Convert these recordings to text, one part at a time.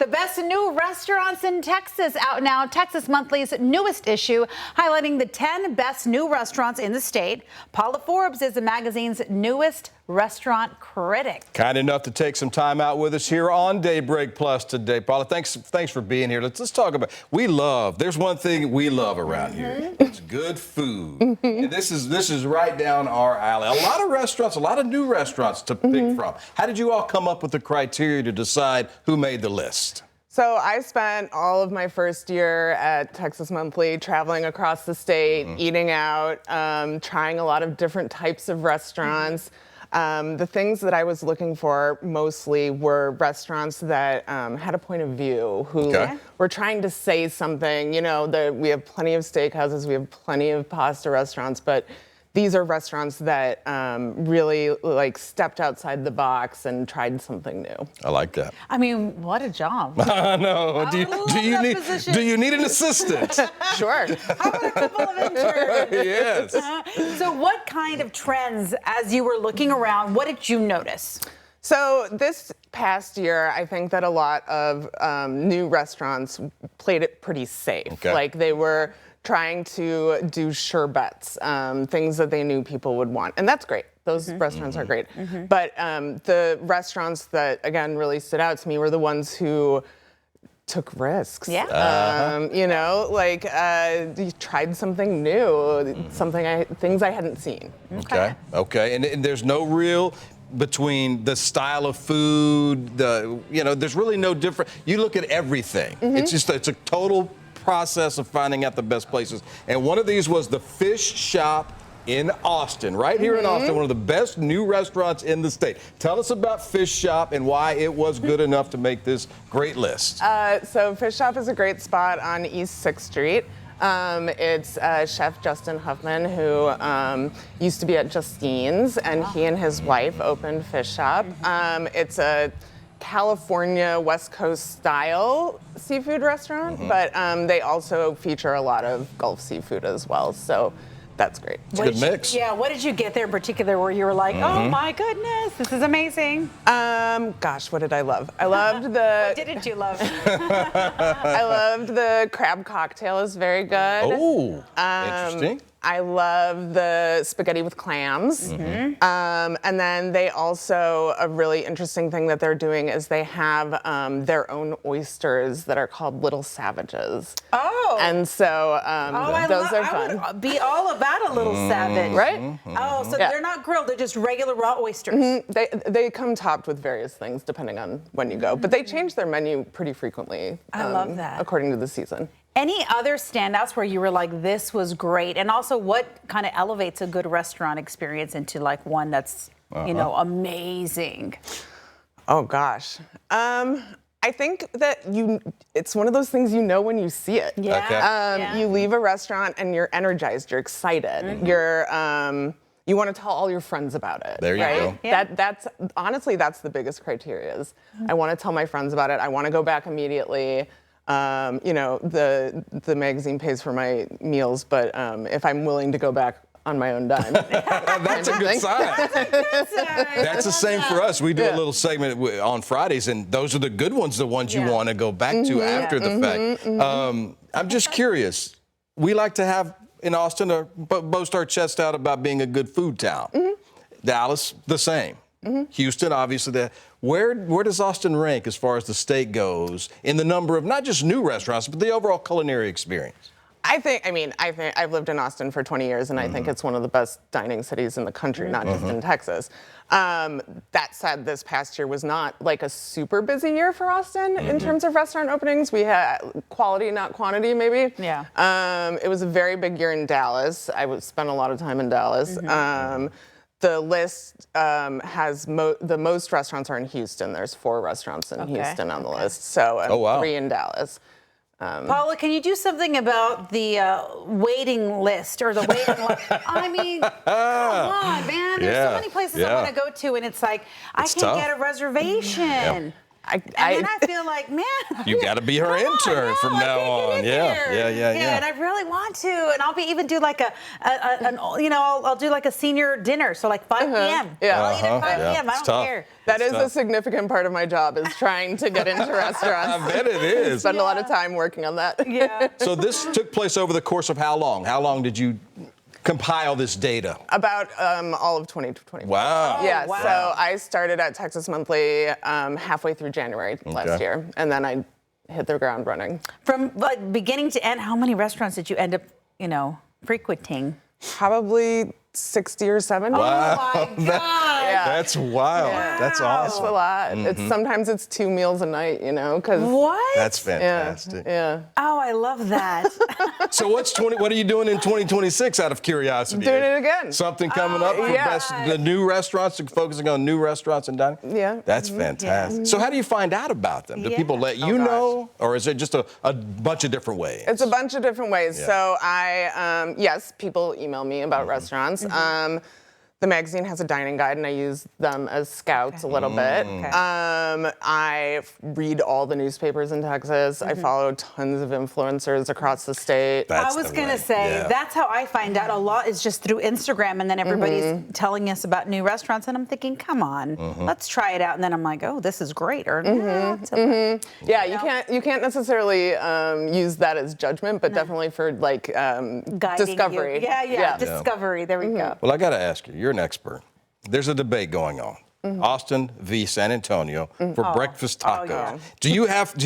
The best new restaurants in Texas out now. Texas Monthly's newest issue highlighting the 10 best new restaurants in the state. Paula Forbes is the magazine's newest restaurant critic. Kind enough to take some time out with us here on Daybreak Plus today. Paula, thanks for being here. Let's talk about, there's one thing we love around here. It's good food. And this is right down our alley. A lot of restaurants, a lot of new restaurants to pick from. How did you all come up with the criteria to decide who made the list? So I spent all of my first year at Texas Monthly traveling across the state, eating out, trying a lot of different types of restaurants. The things that I was looking for mostly were restaurants that had a point of view, who were trying to say something. You know, we have plenty of steakhouses, we have plenty of pasta restaurants, but these are restaurants that really stepped outside the box and tried something new. I like that. I mean, what a job. I know. Do you need an assistant? Sure. How about a couple of interns? Yes. So what kind of trends, as you were looking around, what did you notice? So this past year, I think that a lot of new restaurants played it pretty safe. Okay. Like they were trying to do sherbets, things that they knew people would want. And that's great. Those restaurants are great. But the restaurants that, again, really stood out to me were the ones who took risks. Yeah. You know, you tried something new, things I hadn't seen. Okay. And there's no real between the style of food, there's really no difference. You look at everything. It's a total process of finding out the best places. And one of these was the Fish Shop in Austin, right here in Austin, one of the best new restaurants in the state. Tell us about Fish Shop and why it was good enough to make this great list. So Fish Shop is a great spot on East 6th Street. It's Chef Justin Huffman, who used to be at Justine's, and he and his wife opened Fish Shop. It's a California West Coast style seafood restaurant, but they also feature a lot of Gulf seafood as well. So that's great. It's a good mix. What did you get there in particular where you were like, oh my goodness, this is amazing? Gosh, what did I love? I loved the... What didn't you love? I loved the crab cocktail. Is very good. Oh, interesting. I love the spaghetti with clams. And then they also, a really interesting thing that they're doing is they have their own oysters that are called Little Savages. Oh. And so those are fun. I would be all about a Little Savage. Right? Oh, so they're not grilled, they're just regular raw oysters. They come topped with various things depending on when you go, but they change their menu pretty frequently. I love that. According to the season. Any other standouts where you were like, this was great? And also, what kind of elevates a good restaurant experience into like one that's, amazing? Oh, gosh. I think that it's one of those things you know when you see it. Yeah. You leave a restaurant and you're energized, you're excited, you want to tell all your friends about it. There you go. Yeah. That's honestly, that's the biggest criteria is I want to tell my friends about it. I want to go back immediately. The magazine pays for my meals, but if I'm willing to go back on my own dime. That's a good sign. That's the same for us. We do a little segment on Fridays, and those are the good ones, the ones you want to go back to after the fact. I'm just curious. We like to have in Austin boast our chest out about being a good food town. Dallas, the same. Houston, obviously. Where does Austin rank as far as the state goes in the number of not just new restaurants, but the overall culinary experience? I think I've lived in Austin for 20 years, and I think it's one of the best dining cities in the country, not just in Texas. That said, this past year was not like a super busy year for Austin in terms of restaurant openings. We had quality, not quantity, maybe. Yeah. It was a very big year in Dallas. I spent a lot of time in Dallas. The list has the most restaurants are in Houston. There's 4 restaurants in Houston on the list, so 3 in Dallas. Paula, can you do something about the waiting list or the waiting line? I mean, come on, man. There's so many places I want to go to, and it's like, I can't get a reservation. And then I feel like, man, You got to be her intern from now on. Yeah. And I really want to, and I'll be even do like I'll do like a senior dinner, so like 5 p.m. Yeah. I'll eat at 5 p.m. I It's don't tough. care. That is a significant part of my job, is trying to get into restaurants. I bet it is. Spend a lot of time working on that. Yeah. So this took place over the course of how long? How long did you compile this data? About all of 2020. Wow. Yeah, wow. so I started at Texas Monthly halfway through January last year, and then I hit the ground running. From like beginning to end, how many restaurants did you end up, frequenting? Probably 60 or 70. Wow. Oh my God. That's wild. Yeah. That's Wow. It's awesome. a lot. Sometimes it's 2 meals a night, because What? That's fantastic. yeah. Oh, I love that. So what are you doing in 2026 out of curiosity? Doing it again. Something coming up for yeah. the new restaurants, focusing on new restaurants and dining? Yeah. That's fantastic. So how do you find out about them? Do people let you know, or is it just a bunch of different ways? It's a bunch of different ways. Yeah. So I, yes, people email me about restaurants. The magazine has a dining guide, and I use them as scouts a little bit. I read all the newspapers in Texas. I follow tons of influencers across the state. That's I was the going way. to say, Yeah. that's how I find out a lot, is just through Instagram, and then everybody's telling us about new restaurants, and I'm thinking, come on, let's try it out. And then I'm like, oh, this is great. Or, not so bad. Yeah, you can't necessarily use that as judgment, but definitely for like Guiding discovery. you. Yeah, discovery. There we go. Well, I got to ask you, you're an expert. There's a debate going on. Austin v. San Antonio for breakfast tacos. yeah. Do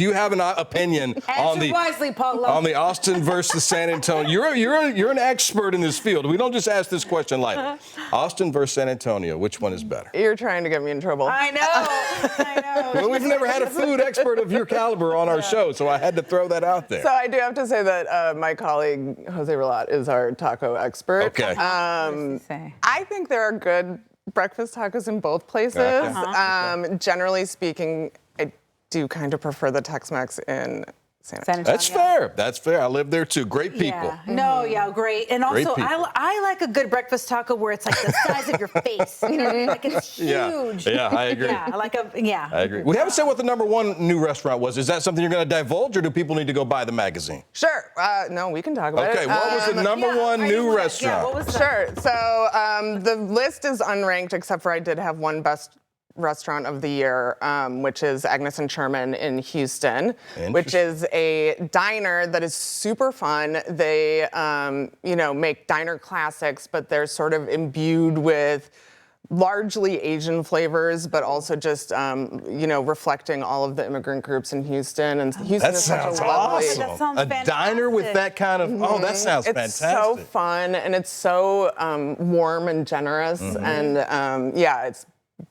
you have an opinion on Answer wisely, Paula. on the Austin versus San Antonio? You're an expert in this field. We don't just ask this question lightly. Austin versus San Antonio, which one is better? You're trying to get me in trouble. I know. Well, we've never had a food expert of your caliber on our show, so I had to throw that out there. So I do have to say that my colleague Jose Relat is our taco expert. Okay. I think there are good breakfast tacos in both places. Okay. Generally speaking, I do kind of prefer the Tex-Mex in San Antonio. That's fair. That's fair. I live there too. Great people. Yeah. No, yeah, great. And Great also, people. I like a good breakfast taco where it's like the size of your face. You know what I mean? Like it's huge. Yeah, I agree. Yeah, I agree. We haven't said what the number one new restaurant was. Is that something you're going to divulge, or do people need to go buy the magazine? Sure. No, we can talk about it. Okay, what was the number one new restaurant? Yeah, what was that? Sure. So the list is unranked, except for I did have one best restaurant of the year, which is Agnes and Sherman in Houston, which is a diner that is super fun. They, make diner classics, but they're sort of imbued with largely Asian flavors, but also just, reflecting all of the immigrant groups in Houston. And Houston That is such sounds a lovely. awesome. That sounds a diner with that kind of, that sounds It's fantastic. so fun, and it's so warm and generous, and it's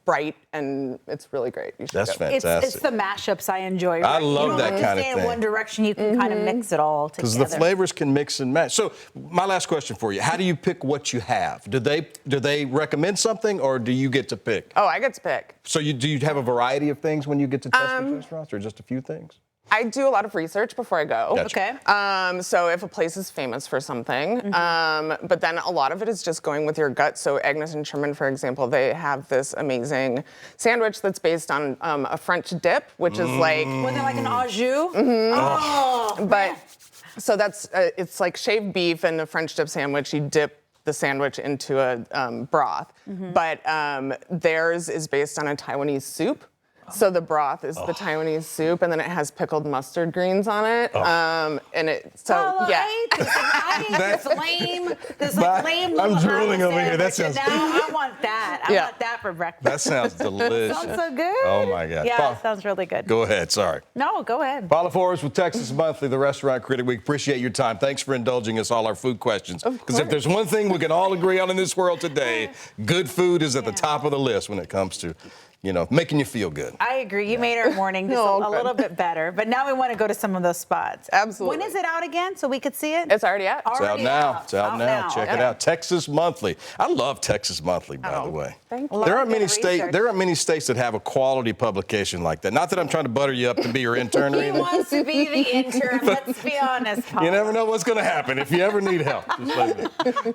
bright, and it's really great. You should That's go. fantastic. It's the mashups I enjoy. I right? love that when kind you of stay thing. in one direction, you can kind of mix it all together. Because the flavors can mix and match. So my last question for you, how do you pick what you have? Do they recommend something, or do you get to pick? Oh, I get to pick. So do you have a variety of things when you get to test these restaurants, or just a few things? I do a lot of research before I go. Gotcha. Okay. So if a place is famous for something, but then a lot of it is just going with your gut. So Agnes and Sherman, for example, they have this amazing sandwich that's based on a French dip, which is like, Was it like an au jus? Oh, but so that's it's like shaved beef and a French dip sandwich. You dip the sandwich into a broth, but theirs is based on a Taiwanese soup. So the broth is the Taiwanese soup, and then it has pickled mustard greens on it. And it, so Paula, yeah. I hate this lame. I'm little drooling over sandwich, here. That sounds and now I want that. I want that for breakfast. That sounds delicious. Sounds so good. Oh my God. Yeah, it sounds really good. Go ahead. Sorry. No, go ahead. Paula Forbes with Texas Monthly, the restaurant critic. We appreciate your time. Thanks for indulging us all our food questions. Because if there's one thing we can all agree on in this world today, good food is at the top of the list when it comes to, making you feel good. I agree. You made our morning just a little bit better. But now we want to go to some of those spots. Absolutely. When is it out again so we could see it? It's already out. It's out now. It's out now. Check it out. Texas Monthly. I love Texas Monthly, by the way. Thank you. There aren't many Good states. research. There aren't many states that have a quality publication like that. Not that I'm trying to butter you up to be your intern or He anything. wants to be the intern. Let's be honest, Paula. You never know what's going to happen if you ever need help. Just let me know.